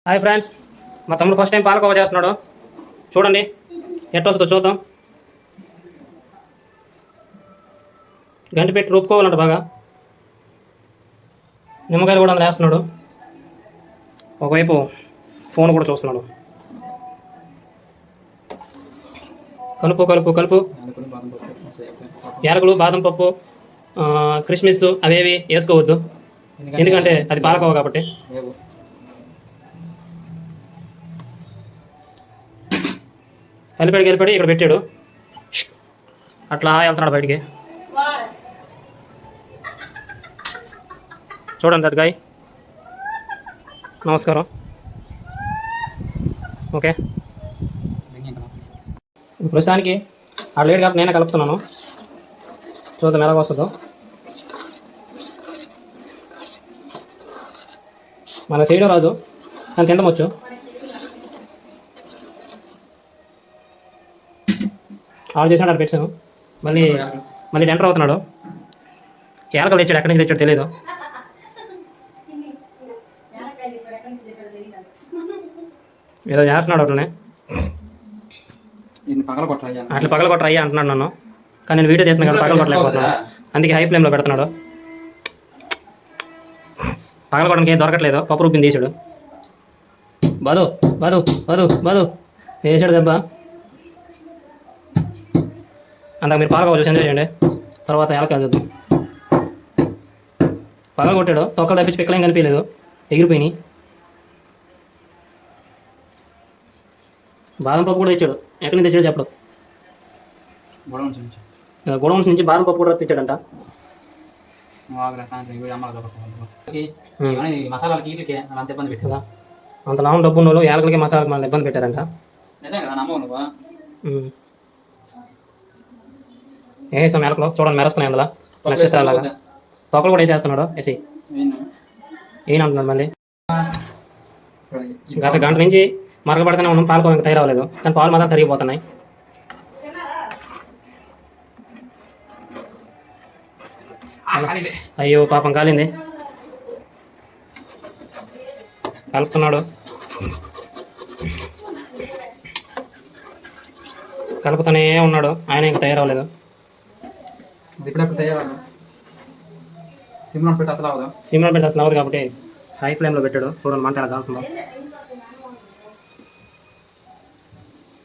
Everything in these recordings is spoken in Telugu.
హాయ్ ఫ్రెండ్స్, మా తమ్ముడు ఫస్ట్ టైం పాలకోవా చేస్తున్నాడు. చూడండి ఎట్లా వస్తుందో చూద్దాం. గంటి పెట్టి రూపుకోవాలంట బాగా. నిమ్మకాయలు కూడా అందులో వేస్తున్నాడు. ఒకవైపు ఫోన్ కూడా చూస్తున్నాడు. కలుపు కలుపు కలుపు. యాలకులు, బాదం పప్పు, కిస్మిస్ అవేవి వేసుకోవద్దు, ఎందుకంటే అది పాలకోవా కాబట్టి. కలిపాడు ఇక్కడ పెట్టాడు. అట్లా వెళ్తున్నాడు బయటికి. చూడండి దట్ గాయ్. నమస్కారం. ఓకే, ప్రస్తుతానికి ఆ లేడు కాబట్టి నేనే కలుపుతున్నాను. చూద్దాం ఎలాగ వస్తుందో. మన చేయడం రాదు కానీ తినడం వచ్చు. ఆర్డర్ చేసినాడు, అక్కడ పెట్టాను. మళ్ళీ ఎంటర్ అవుతున్నాడు. ఏలకలు తెచ్చాడు, ఎక్కడి నుంచి తెచ్చాడు తెలియదు. ఏదో చేస్తున్నాడు అట్లనే. అట్లా పగల కొట్టరయ్యా అంటున్నాడు నన్ను, కానీ నేను వీడియో చేస్తున్నాను కదా పగల కొట్టలేకపోతున్నాను. అందుకే హై ఫ్లేమ్లో పెడుతున్నాడు. పగల కొట్టడానికి ఏం దొరకట్లేదు. పప్పు రూపిని తీసాడు. బాదు బాదు బాదు బాదు వేసాడు దెబ్బ. అందాక మీరు పాలకోవా చూసి ఎంజాయ్ చేయండి, తర్వాత ఏలకాయ చూద్దాం. పగల కొట్టాడు, తొక్కలు తప్పించి పిక్కలేం కనిపించలేదు, ఎగిరిపోయినాయి. బాదం పప్పు కూడా తెచ్చాడు. ఎక్కడి నుంచి తెచ్చాడు చెప్పడు. గోడౌన్స్ నుంచి బాదం పప్పు కూడా తెచ్చాడంట. అంత లాభం డబ్బు ఉన్న వాళ్ళు ఏలకలకి మసాలాకి మనల్ని ఇబ్బంది పెట్టారంట. వేసాం ఏలకలు, చూడండి మెరుస్తున్నాయి అందులో నక్షత్రాలాగా. తొక్కలు కూడా వేసేస్తున్నాడు. వేసి ఏనంటున్నాడు మళ్ళీ. గత గంట నుంచి మరగబడుతూనే ఉన్నాం, పాలకోవా ఇంకా తయారవ్వలేదు, కానీ పాలు మాత్రం తరిగిపోతున్నాయి. అయ్యో పాపం కాలింది. కలుపుతున్నాడు, కలుపుతూనే ఉన్నాడు. ఆయన ఇంకా తయారవ్వలేదు. సిమ్లో పెట్టి అసలు అవ్వదు కాబట్టి హై ఫ్లేమ్లో పెట్టాడు. చూడండి మంట ఎలా కాలుతుందో.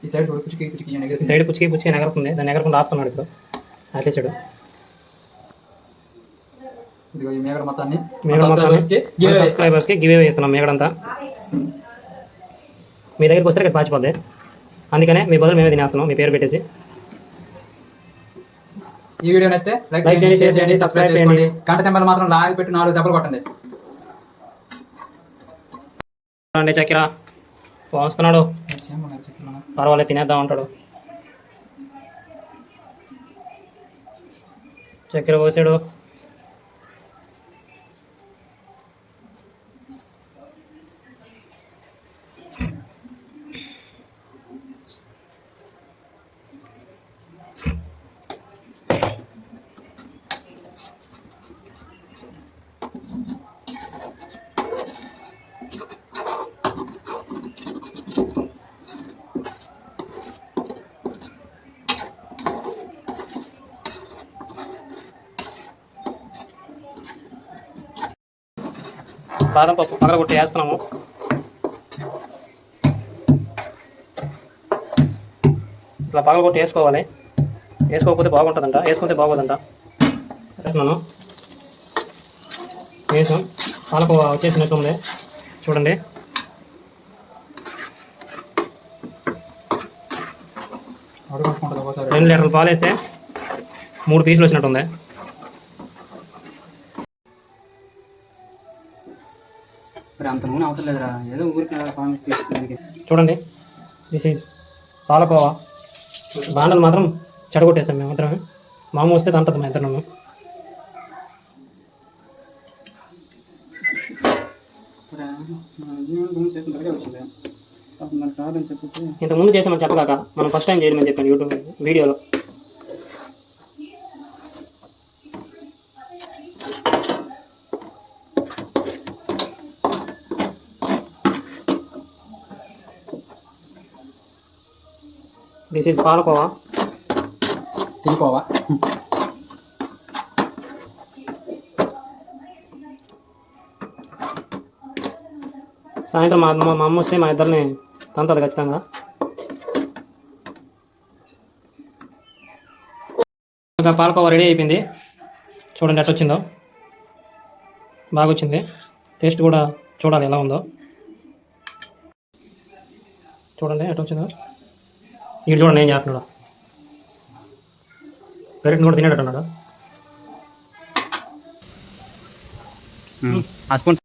ఈ సైడ్ పుచ్చికి ఎగరుతుంది. దాన్ని ఎగరకుండా ఆపుతున్నాడు. ఇప్పుడు ఆపేసాడు. సబ్స్క్రైబర్స్కి గివ్ అవే ఇస్తున్నాం. మేగడంతా మీ దగ్గరికి వస్తే ఇక్కడ పాచిపోద్ది, అందుకనే మీ బదులు మేమే తినేస్తున్నాం మీ పేరు పెట్టేసి. ఈ వీడియో నచ్చితే లైక్ చేయండి, షేర్ చేయండి, సబ్స్క్రైబ్ చేసుకోండి. గంట సింబల్ మాత్రం లాగి పెట్టి 4 దెబ్బలు కొట్టండి. చక్కెర పోస్తున్నాడు. పర్వాలేదు తినేద్దాం అంటాడు. చక్కెర పోసాడు. బాదం పప్పు పగలగొట్టి వేస్తున్నాము. ఇట్లా పగలగొట్టి వేసుకోవాలి. వేసుకోకపోతే బాగుంటుందంట, వేసుకుంటే బాగోదంట. వేస్తున్నాను. వేసాం. పాలకోవా వచ్చేసినట్టుంది చూడండి. రెండు లీటర్లు పాలు వేస్తే 3 పీసులు వచ్చినట్టుంది. చూడండి, దిస్ ఈజ్ పాలకోవా. బాండలు మాత్రం చెడగొట్టేసాం మేము ఇద్దరం. మామూలు వస్తే తంటది మా ఇద్దరం. ఇంతకుముందు చేసామని చెప్పగాక మనం ఫస్ట్ టైం చేయమని చెప్పాను యూట్యూబ్ వీడియోలో. This is palakova. తినుకోవా. సాయంత్రం మా అమ్మ వస్తే మా ఇద్దరిని తంతది ఖచ్చితంగా. ఇంకా పాలకోవా రెడీ అయిపోయింది. చూడండి ఎట్ట వచ్చిందో, బాగా వచ్చింది. టేస్ట్ కూడా చూడాలి ఎలా ఉందో. చూడండి ఎట్ట వచ్చిందో. ఇక్కడ చూడండి ఏం చేస్తున్నాడు. గరిటని కూడా తినేటట్టున్నాడు. ఆ స్పూన్